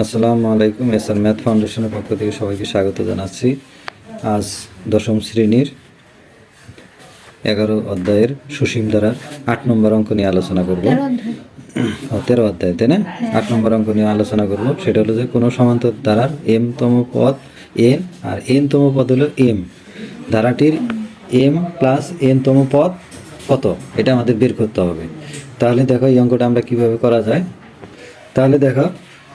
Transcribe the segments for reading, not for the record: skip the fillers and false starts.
আসসালামু আলাইকুম। SR math ফাউন্ডেশনের পক্ষ থেকে সবাইকে স্বাগত জানাচ্ছি। আজ দশম শ্রেণীর 11 অধ্যায়ের সুসীম ধারার 8 নম্বর অঙ্ক নিয়ে আলোচনা করব। 13 অধ্যায়, তাই না? 8 নম্বর অঙ্ক নিয়ে আলোচনা করব। সেটা হলো যে কোনো সমান্তর ধারার এম তম পদ এন আর এন তম পদ হলো এম। ধারাটির এম প্লাস এন তম পদ কত, এটা আমাদের বের করতে হবে। তাহলে দেখো এই অঙ্কটা আমরা কিভাবে করা যায়।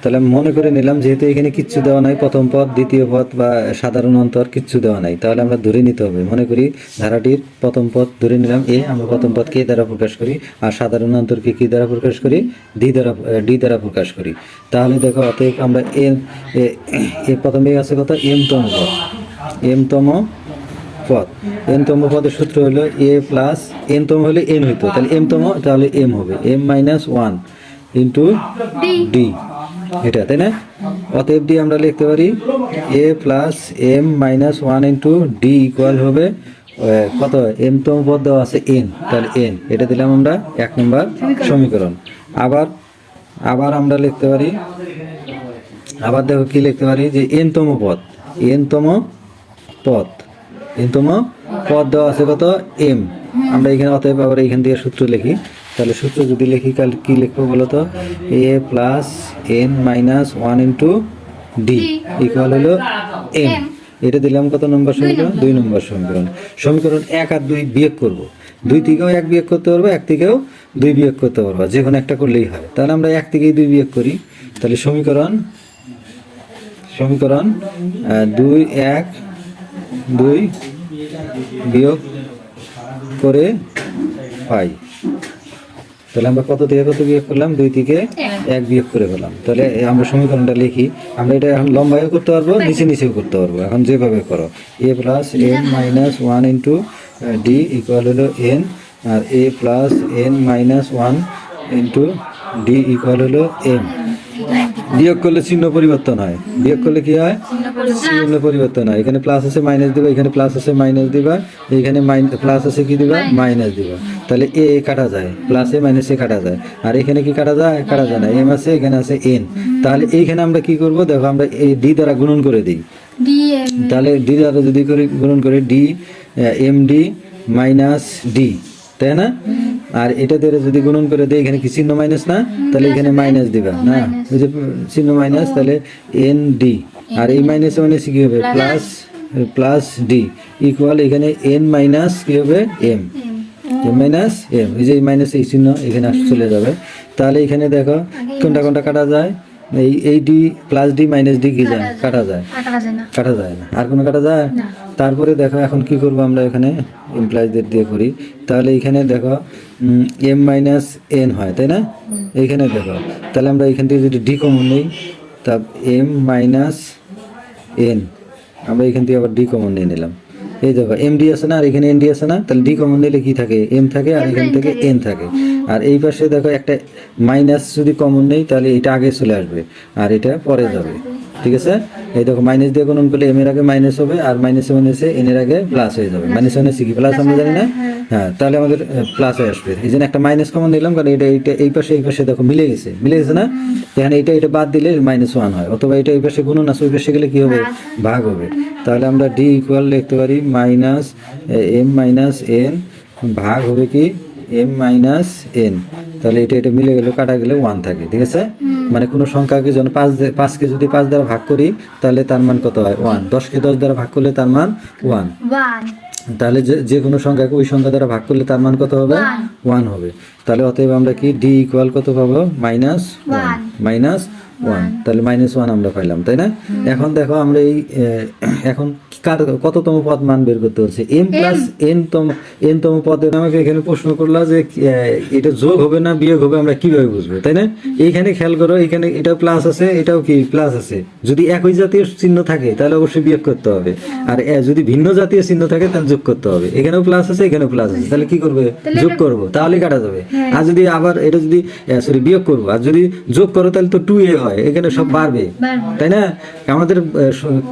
তাহলে মনে করে নিলাম যেহেতু এখানে কিচ্ছু দেওয়া নাই, প্রথম পদ দ্বিতীয় পদ বা সাধারণ অন্তর কিচ্ছু দেওয়া নাই, তাহলে আমরা ধরে নিতে হবে। মনে করি ধারাটির প্রথম পদ ধরে নিলাম এ, আমরা প্রথম পদ কে দ্বারা প্রকাশ করি আর সাধারণ অন্তরকে কি দ্বারা প্রকাশ করি, ডি দ্বারা প্রকাশ করি। তাহলে দেখো অতএব আমরা এ প্রথমে আছে কত, এম তম পদ, এম তম পদ। এন তম পদের সূত্র হলো এ প্লাস এন তম হলে এন হইতো, তাহলে এম তম, তাহলে এম হবে এম মাইনাস 1 ইন্টু ডি, এটা, তাই না? অতএব ডি আমরা লিখতে পারি a plus m minus 1 into d equal হবে কত, এম তম পদ দেওয়া আছে এন, তাহলে এন, এটা দিলাম আমরা 1 নম্বর সমীকরণ। আবার আমরা লিখতে পারি, আবার দেখো কি লিখতে পারি যে এন তম পদ, এন তম পদ, এন তম পদ দেওয়া আছে কত, এম। আমরা এখানে অতএব আবার এখান থেকে সূত্র লিখি। তাহলে সূত্র যদি লিখি তাহলে কি লিখবো বলো তো, a plus n minus 1 into d equal হলো এম। এটা দিলাম কত নম্বর সমীকরণ, 2 নম্বর সমীকরণ। সমীকরণ 1 আর 2 বিয়োগ করব, 2 থেকেও 1 বিয়োগ করতে পারবো, 1 থেকেও 2 বিয়োগ করতে পারবো, যে কোনো একটা করলেই হয়। তাহলে আমরা 1 থেকেই 2 বিয়োগ করি। তাহলে সমীকরণ 2 বিয়োগ করে পাই। তাহলে আমরা কত থেকে কত বিয়োগ করলাম, 2 থেকে 1 বিয়োগ করে পেলাম। তাহলে আমরা সমীকরণটা লিখি। আমরা এটা এখন লম্বায়ও করতে পারবো, নিচেও করতে পারবো, এখন যেভাবে করো। A plus n minus 1 into d equal হলো এন, আর a plus n minus 1 into d equal হলো এম। বিয়োগ করলে চিহ্ন পরিবর্তন হয়, বিয়োগ করলে কি হয়, চিহ্ন পরিবর্তন হয়। এখানে প্লাস আছে মাইনাস দিবা, এখানে প্লাস আছে মাইনাস দিবা, এইখানে প্লাস আছে কি দিবা, মাইনাস দিবা। তাহলে এ কাটা যায়, প্লাসে মাইনাসে কাটা যায়, আর এখানে কি কাটা যায়, কাটা যায় না, এম আছে, এখানে আছে এন। তাহলে এইখানে আমরা কি করব, দেখো আমরা এই ডি দ্বারা গুণন করে দিই। তাহলে ডি দ্বারা যদি গুণন করে D M D minus D, তাই না? আর এটা দিয়ে যদি গুণন করে দেয়, এখানে কি চিহ্ন মাইনাস না, তাহলে এখানে মাইনাস দিবা না, ওই যে চিহ্ন মাইনাস, তাহলে এন ডি, আর এই মাইনাসে মাইনাসে কি হবে, প্লাস ডি ইকুয়াল এখানে এন মাইনাস কি হবে, এম, এম মাইনাস এম, এই যে মাইনাস এই চিহ্ন এখানে চলে যাবে। তাহলে এখানে দেখো কোনটা কাটা যায়, এই D plus D minus D কি যায়, কাটা যায় না, আর কোনো কাটা যায়। তারপরে দেখো এখন কি করব, আমরা এখানে এমপ্লয়ীদের দিয়ে করি। তাহলে এখানে দেখো এম মাইনাস এন হয়, তাই না? এইখানে দেখো, তাহলে আমরা এখান থেকে যদি ডি কমন নেই, তা এম মাইনাস এন, আমরা এখান থেকে আবার ডি কমন নিয়ে নিলাম। এই দেখো এম ডি আছে না, আর এখানে এন ডি আছে না, তাহলে ডি কমন নিলে কি থাকে, এম থাকে, আর এখান থেকে এন থাকে। আর এই পাশে দেখো একটা মাইনাস যদি কমন নেই, তাহলে এটা আগে চলে আসবে আর এটা পরে যাবে, ঠিক আছে? এই দেখো মাইনাস দিয়ে গুণন করলে এম এর আগে মাইনাস হবে, আর মাইনাসে এন এর আগে প্লাস হয়ে যাবে। মাইনাসে কি প্লাস, আমরা জানি না? হ্যাঁ, তাহলে আমাদের প্লাসে আসবে। এই জন্য একটা মাইনাস কমন নিলাম, কারণ এটা এই পাশে দেখো মিলে গেছে না? এখানে এটা বাদ দিলে -1 হয়, অথবা এটা এই পাশে গুণন আছে, ওই পাশে গেলে কি হবে, ভাগ হবে। তাহলে আমরা ডি ইকুয়াল লিখতে পারি মাইনাস এম মাইনাস এন ভাগ হবে কি এম মাইনাস এন। তাহলে এটা মিলে গেলে, কাটা গেলে 1 থাকে, ঠিক আছে? মানে কোনো সংখ্যাকে যখন 5কে যদি 5 দ্বারা ভাগ করি, তাহলে তার মান কত হয়, 1। 10কে 10 দ্বারা ভাগ করলে তার মান 1। তাহলে যে কোনো সংখ্যাকে ওই সংখ্যা দ্বারা ভাগ করলে তার মান কত হবে, 1 হবে। তাহলে অতএব আমরা কি ডি ইকুয়াল কত পাবো, -1। তাহলে -1 আমরা পাইলাম, তাই না? এখন দেখো আমরা এই এখন কততম পদ মান বের করতে হচ্ছে, এম প্লাস এন তম পদের। আমাকে এখানে প্রশ্ন করলা যে এটা যোগ হবে না বিয়োগ হবে, আমরা কিভাবে বুঝবো, তাই না? এইখানে খেয়াল করো, এখানে এটাও প্লাস আছে, এটাও কি প্লাস আছে। যদি একই জাতীয় চিহ্ন থাকে তাহলে অবশ্যই বিয়োগ করতে হবে, আর যদি ভিন্ন জাতীয় চিহ্ন থাকে তাহলে যোগ করতে হবে। এখানেও প্লাস আছে, এখানেও প্লাস আছে, তাহলে কি করবে, যোগ করবো, তাহলে কাটা যাবে। আর যদি আবার এটা যদি বিয়োগ করবো, আর যদি যোগ করো তাহলে তো 2a হয়, এখানে সব বাড়বে, তাই না? আমাদের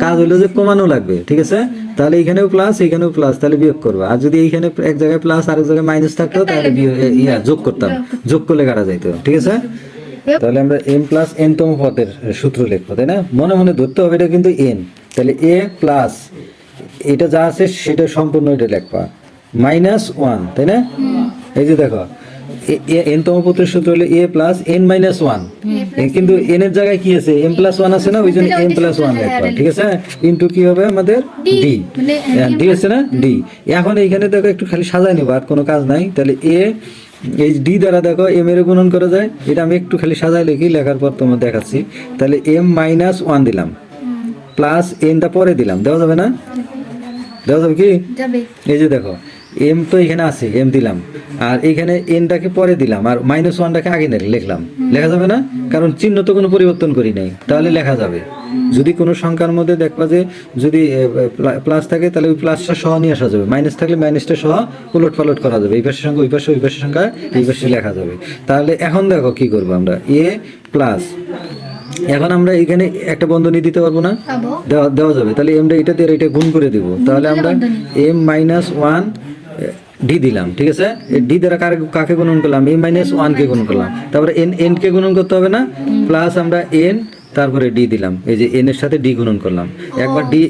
কাজ হলো যে কমানো লাগবে, ঠিক আছে? তাহলে এখানেও প্লাস, এখানেও প্লাস, তাহলে বিয়োগ করবো। আর যদি এইখানে এক জায়গায় প্লাস আর এক জায়গায় মাইনাস থাকতো, তাহলে যোগ করতাম, যোগ করলে কাটা যাইতো, ঠিক আছে? তাহলে আমরা m প্লাস n তম পদের সূত্র লিখবো, তাই না? মনে মনে ধরতে হবে এটা কিন্তু n। তাহলে a প্লাস এটা যা আছে সেটা সম্পূর্ণ এটা লিখবা -1, তাই না? এই যে দেখো n তম পদের সূত্র হলো a প্লাস n মাইনাস 1, কিন্তু n এর জায়গায় কি আছে m প্লাস 1 আছে না, ওই জন্য m প্লাস 1 লিখবা, ঠিক আছে? ইনটু কি হবে আমাদের d, d আছে না d। এখন এইখানে দেখো একটু খালি সাজাই নেব, আর কোনো কাজ নাই। তাহলে a এই d দ্বারা দেখো m এর গুণন করা যায়, এটা আমি একটু খালি সাজাই লিখি, লেখার পর তোমার দেখাচ্ছি। তাহলে m মাইনাস 1 দিলাম প্লাস n টা পরে দিলাম, দেওয়া যাবে না? দেওয়া যাবে কি? এই যে দেখো m তো এখানে আছে, m দিলাম, আর এখানে nটাকে পরে দিলাম, আর -1টাকে আগে লিখলাম। লেখা যাবে না? কারণ চিহ্ন তো কোনো পরিবর্তন করি নাই, তাহলে লেখা যাবে। যদি কোনো সংখ্যার মধ্যে দেখবা যে যদি প্লাস থাকে তাহলে ওই প্লাসটা সহ নিয়ে আসা যাবে, মাইনাস থাকলে মাইনাসটা সহ উলট পালট করা যাবে, এই পাশের সংখ্যা ওই পাশে, ওই পাশের সংখ্যা এই পাশে লেখা যাবে। তাহলে এখন দেখো কি করবো আমরা, a প্লাস, এখন আমরা এখানে একটা বন্ধনী দিতে পারবো না? দেওয়া যাবে। তাহলে এমটা এটা দিয়ে এটা গুণ করে দিব, তাহলে আমরা m মাইনাস 1 ডি দিলাম, ঠিক আছে? ডি দ্বারা কাকে গুণন করলাম? m মাইনাস 1 কে গুণন করলাম, তারপরে n কে গুণন করতে হবে না, প্লাস আমরা n তারপরে ডি দিলাম, এই যে n এর সাথে ডি গুণন করলাম। একবার ডি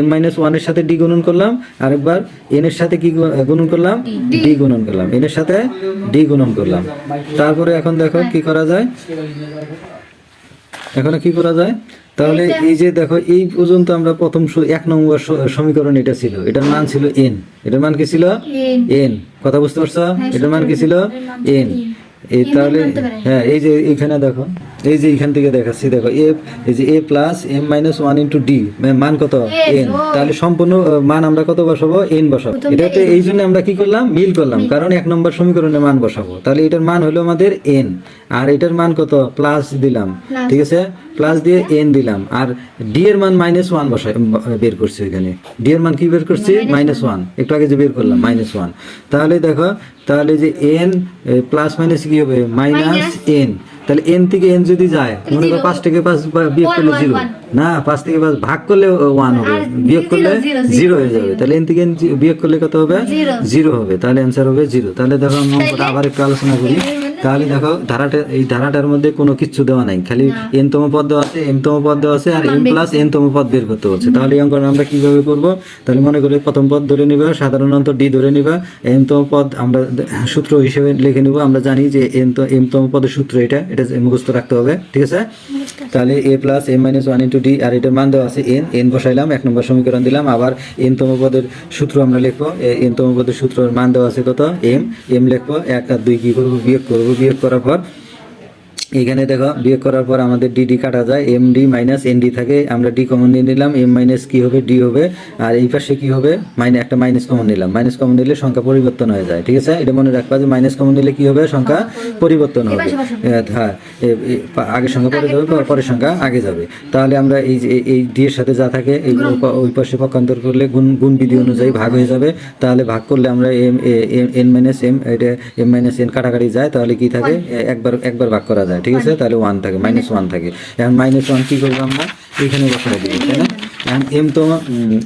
m মাইনাস 1 এর সাথে ডি গুণন করলাম, আরেকবার n এর সাথে কি গুণন করলাম? ডি গুণন করলাম, n এর সাথে ডি গুণন করলাম। তারপরে এখন দেখো কি করা যায়, এখন কি করা যায়? তাহলে এই যে দেখো এই পর্যন্ত আমরা প্রথম 1 নম্বর সমীকরণ এটা ছিল, এটার মান ছিল n, এটার মান কি ছিল? n। কথা বুঝতে পারছো? এটার মান কি ছিল? n। এই তাহলে হ্যাঁ, এই যে এখানে দেখো, এই যে এখান থেকে দেখাচ্ছি, দেখো এই যে a plus m minus 1 into D, মান কত? n। তাহলে সম্পূর্ণ মান আমরা কত বসাবো? n বসাবো। এটাতে এই জন্য আমরা কি করলাম? মিল করলাম, কারণ 1 নম্বর সমীকরণে মান বসাবো। তাহলে এটার মান হলো আমাদের n, আর এটার মান কত? প্লাস দিলাম, ঠিক আছে? প্লাস দিয়ে n দিলাম, আর d এর মান -1 বসাই বের করছি। এখানে d এর মান কি বের করছি? -1, একটু আগে যে বের করলাম -1। তাহলে দেখো, তাহলে যে n প্লাস মাইনাস কি হবে? -n। তাহলে n থেকে n যদি যায়, মনে করো 5 থেকে 5 বিয়োগ করলে 0 না, 5 থেকে 5 ভাগ করলে 1 হবে, বিয়োগ করলে 0 হয়ে যাবে। তাহলে n থেকে n বিয়োগ করলে কত হবে? 0 হবে। তাহলে অ্যান্সার হবে 0। তাহলে দেখো আমরা অঙ্কটা আবার একটু আলোচনা করি। তাহলে দেখো এই ধারাটার মধ্যে কোনো কিছু দেওয়া নাই, খালি n তম পদ দেওয়া আছে, m তম পদ দেওয়া আছে, আর m প্লাস n তম পদ বের করতে হচ্ছে। তাহলে এই অঙ্কটা আমরা কিভাবে করব? তাহলে মনে করি প্রথম পদ ধরে নিবা, সাধারণত d ধরে নিবা, m তম পদ আমরা সূত্র হিসেবে লিখে নিব। আমরা জানি যে m তম পদের সূত্র এটা মুখস্থ রাখতে হবে, ঠিক আছে? তাহলে a plus m minus 1 into d, আর এটার মান দেওয়া আছে n বসাইলাম, 1 নম্বর সমীকরণ দিলাম। আবার n তম পদের সূত্র আমরা লিখবো, n তম পদের সূত্রের মান দেওয়া আছে কত? m লিখবো, 1 আর 2 কি করবো? বিয়োগ করবো। বিয়োগ করার পর এখানে দেখো, বিয়োগ করার পর আমাদের ডি কাটা যায়, md মাইনাস এনডি থাকে, আমরা ডি কমন নিয়ে নিলাম, m মাইনাস কি হবে? ডি হবে। আর এই পাশে কি হবে? একটা মাইনাস কমন নিলাম, মাইনাস কমন নিলে সংখ্যা পরিবর্তন হয়ে যায়, ঠিক আছে? এটা মনে রাখবা যে মাইনাস কমন নিলে কি হবে? সংখ্যা পরিবর্তন হবে। হ্যাঁ, আগের সংখ্যা পরে যাবে, পরের সংখ্যা আগে যাবে। তাহলে আমরা এই ডি এর সাথে যা থাকে ওই পাশে পক্ষান্তর করলে গুণ বিধি অনুযায়ী ভাগ হয়ে যাবে। তাহলে ভাগ করলে আমরা n মাইনাস m, এটা m মাইনাস n কাটাকাটি যায়, তাহলে কি থাকে? একবার ভাগ করা যায়, ঠিক আছে? তাহলে 1 থাকে, -1 থাকে। এখন -1 কি করবো? আমরা এখানে বসাই দিব, তাই না?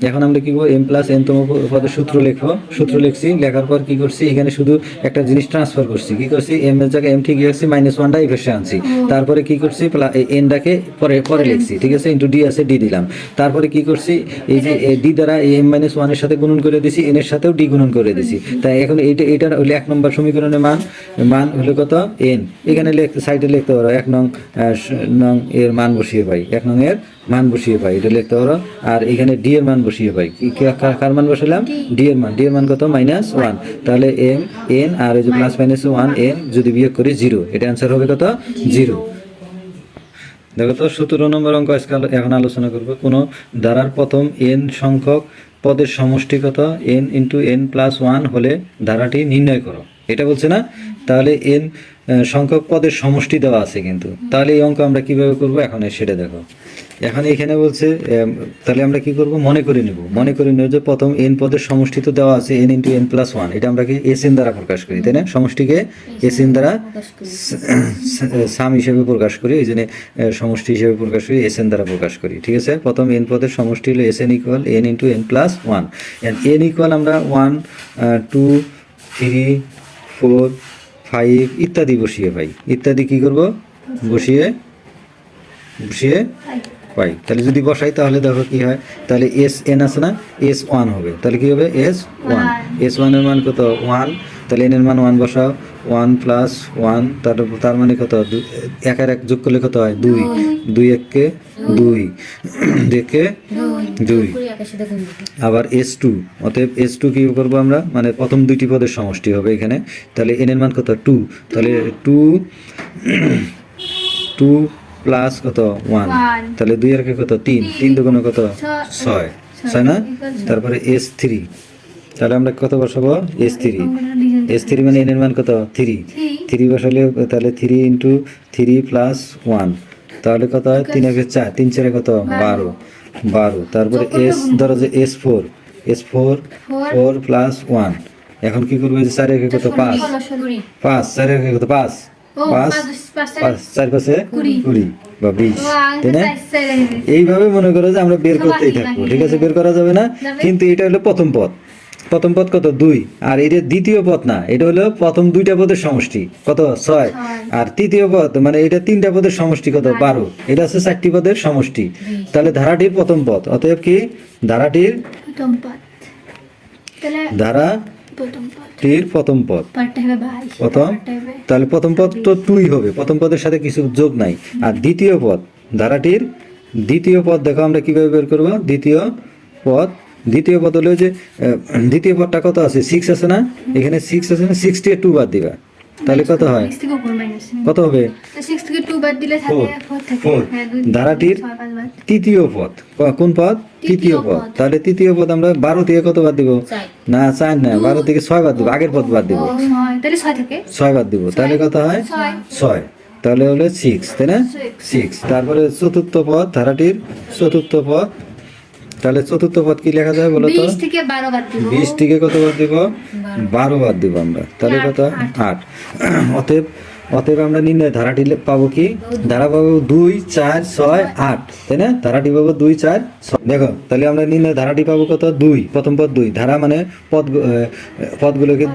এখন আমরা কি করবো? m প্লাস n তম পদের সূত্র লিখবো, সূত্র লিখছি। লেখার পর কি করছি? এখানে শুধু একটা জিনিস ট্রান্সফার করছি। কি করছি? m এর জায়গায় m ঠিক আছে, -1টা এই পাশে আনছি। তারপরে কি করছি? nটাকে পরে লিখছি, ঠিক আছে? ইন্টু ডি আছে, ডি দিলাম। তারপরে কি করছি? এই যে ডি দ্বারা m মাইনাস 1 এর সাথে গুণন করে দিছি, n এর সাথেও ডি গুণন করে দিছি। তাই এখন এইটার হলো 1 নম্বর সমীকরণের মান হলো কত? n। এখানে সাইডে লিখতে পারো 1 নং এর মান বসিয়ে পাই, 1 নং এর মান বসিয়ে পাই, এটা লিখতে পারো। আর এখানে ডি এর মান বসিয়ে পাই, কার মান বসালাম? ডি এর মান কত? -1। তাহলে m n আর এই যে প্লাস মাইনাস 1 n যদি বিয়োগ করি 0, এটা অ্যান্সার হবে কত? 0। দেখো তো 17 নম্বর অঙ্ক এখন আলোচনা করবো। কোনো ধারার প্রথম n সংখ্যক পদের সমষ্টি কত? n ইন্টু n প্লাস 1 হলে ধারাটি নির্ণয় করো, এটা বলছে না? তাহলে n সংখ্যক পদের সমষ্টি দেওয়া আছে কিন্তু। তাহলে এই অঙ্ক আমরা কিভাবে করব এখন সেটা দেখো। এখন এখানে বলছে, তাহলে আমরা কি করব? মনে করে নেব যে প্রথম n পদের সমষ্টি তো দেওয়া আছে n ইন্টু n প্লাস 1, এটা আমরা কি sn দ্বারা প্রকাশ করি, তাই না? সমষ্টিকে sn দ্বারা সাম হিসেবে প্রকাশ করি, এই জন্য সমষ্টি হিসেবে প্রকাশ করি, sn দ্বারা প্রকাশ করি, ঠিক আছে? প্রথম n পদের সমষ্টি হলো sn equal n into n plus 1। n equal আমরা 1 2 3 4 5 ইত্যাদি বসিয়ে পাই। ইত্যাদি কি করব? বসিয়ে পাই। তাহলে যদি বসাই তাহলে দেখো কি হয়, তাহলে এস এন আছে না, S1 হবে, তাহলে কি হবে S1, S1 এর মান কত 1, তাহলে n এর মান 1 বসাও, 1 প্লাস 1 তার মানে কত, এক আর এক যোগ করলে কত হয় 2, 2 এককে 2, 2 একে 2, আবার S2, অতএব S2 কি করবো আমরা, মানে প্রথম দুইটি পদের সমষ্টি হবে এখানে, তাহলে n এর মান কত 2, তাহলে 2 প্লাস কত 1, তাহলে 2 এর কত 3, 3 দুগুণে কত 6, 6 না, তারপরে S3, তাহলে আমরা কত বসাবো S3 মানে n এর মান কত 3 বসালে তাহলে 3 ইন্টু 3 প্লাস 1, তাহলে কত হয় 3 একে 4, 3 4 কত 12, তারপরে S ধরো যে S4 4 প্লাস 1, এখন কি করবো, 4 একে কত 5, 4 একে কত 5, 4 পাশে 20 বা 20, তাই না? এইভাবে মনে করো যে আমরা বের করতেই থাকবো, ঠিক আছে, বের করা যাবে না, কিন্তু এটা হলো প্রথম পদ কত 2, আর এটা দ্বিতীয় পদ না, এটা হলো প্রথম দুইটা পদের সমষ্টি কত 6, আর তৃতীয় পদ মানে এটা তিনটা পদের সমষ্টি কত 12, এটা হচ্ছে 4টি পদের সমষ্টি, তাহলে ধারাটির প্রথম পদ, অতএব কি ধারাটির প্রথম পদ প্রথম, তাহলে প্রথম পদ তো 2 হবে, প্রথম পদের সাথে কিছু যোগ নাই, আর দ্বিতীয় পদ ধারাটির দ্বিতীয় পদ দেখো আমরা কিভাবে বের করব, দ্বিতীয় পদ হলো যে দ্বিতীয় পদটা কত আছে 6 আছে না, এখানে 6 আছে না, 6 থেকে 2 বাদ দিবা, তাহলে কত হয়, কত হবে 6 থেকে 2 বাদ দিলে থাকে 4 থাকে, 4, ধারাটির তৃতীয় পদ, কোন পদ, তৃতীয় পদ, তাহলে তৃতীয় পদ আমরা 12 থেকে কত বাদ দিব, না 4 না, 12 থেকে 6 বাদ দিব, আগের পদ বাদ দিব, তাহলে 6 থেকে 6 বাদ দিব, তাহলে কত হয় 6, তাহলে হলো 6, তাই না 6, তারপরে চতুর্থ পদ, ধারাটির চতুর্থ পদ, তাহলে চতুর্থ পদ কি লেখা যায় বলো তো, 20 থেকে 12 বাদ দিব, 20 থেকে কত বাদ দিব, 12 বাদ দিব আমরা, তাহলে কত 8, অতএব আমরা নির্ণয় ধারাটি পাবো কি, ধারা পাবো 2 4 6 8, তাই না, ধারাটি পাবো 2 4 6, দেখো তাহলে আমরা নির্ণয় ধারাটি পাবো কত 2, প্রথম পদ 2, ধারা মানে পদগুলোকে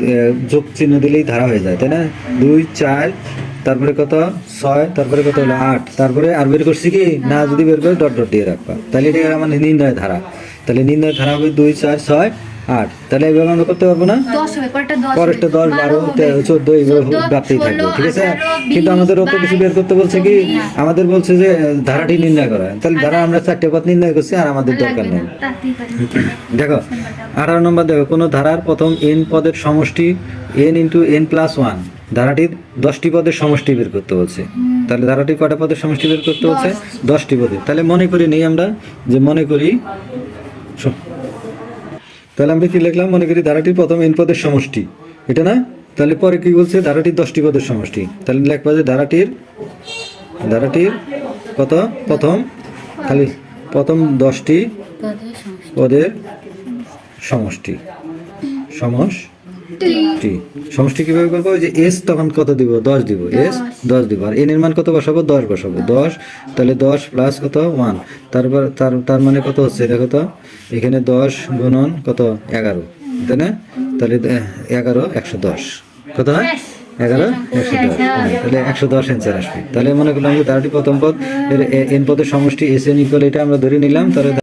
যোগ চিহ্ন দিলেই ধারা হয়ে যায়, তাই না, 2 4, তারপরে কত 6, তারপরে কত হলো 8, তারপরে আর বের করছি কি না, যদি বের করে ডট দিয়ে রাখবা, তাহলে এটা আমার নির্ণয় ধারা, তাহলে নির্ণয় ধারা হবে 2 4 6 8, তাহলে এইভাবে আমরা করতে পারবো না, 10 হবে, পরেরটা 10 12 13 14 এইভাবে বাড়তেই থাকবে, ঠিক আছে, কিন্তু আমাদের অত কিছু বের করতে বলছে কি, আমাদের বলছে যে ধারাটি নির্ণয় করা, তাহলে ধারা আমরা 4টে পদ নির্ণয় করছি, আর আমাদের দরকার নেই। দেখো 18 নম্বর, দেখো কোনো ধারার প্রথম n পদের সমষ্টি n × n+1, ধারাটির 10টি পদের সমষ্টি বের করতে বলছে, তাহলে ধারাটির কয়টা পদের সমষ্টি বের করতে বলছে, 10টি পদের, তাহলে মনে করি নেই আমরা যে মনে করি, তাহলে আমরা কি লিখলাম, মনে করি ধারাটির প্রথম n পদের সমষ্টি, এটা না, তাহলে পরে কি বলছে ধারাটির 10টি পদের সমষ্টি, তাহলে লিখবা যে ধারাটির কত প্রথম, খালি প্রথম 10টি পদের সমষ্টি কিভাবে করবো, ওই যে s তখন কত দিব, 10 দিব, s 10 দিব, আর n এর মান কত বসাবো, 10 বসাবো, 10, তাহলে 10 প্লাস কত 1, তারপর তার মানে কত হচ্ছে দেখো তো, এখানে 10 গুণন কত 11, তাই না, তাহলে 11 110, কত হয় 11 110, তাহলে 110 অ্যান্সার আসবে। তাহলে মনে করলাম যে ধারাটি প্রথম পদ n পদের সমষ্টি SN ইকুয়াল, এটা আমরা ধরে নিলাম, তাহলে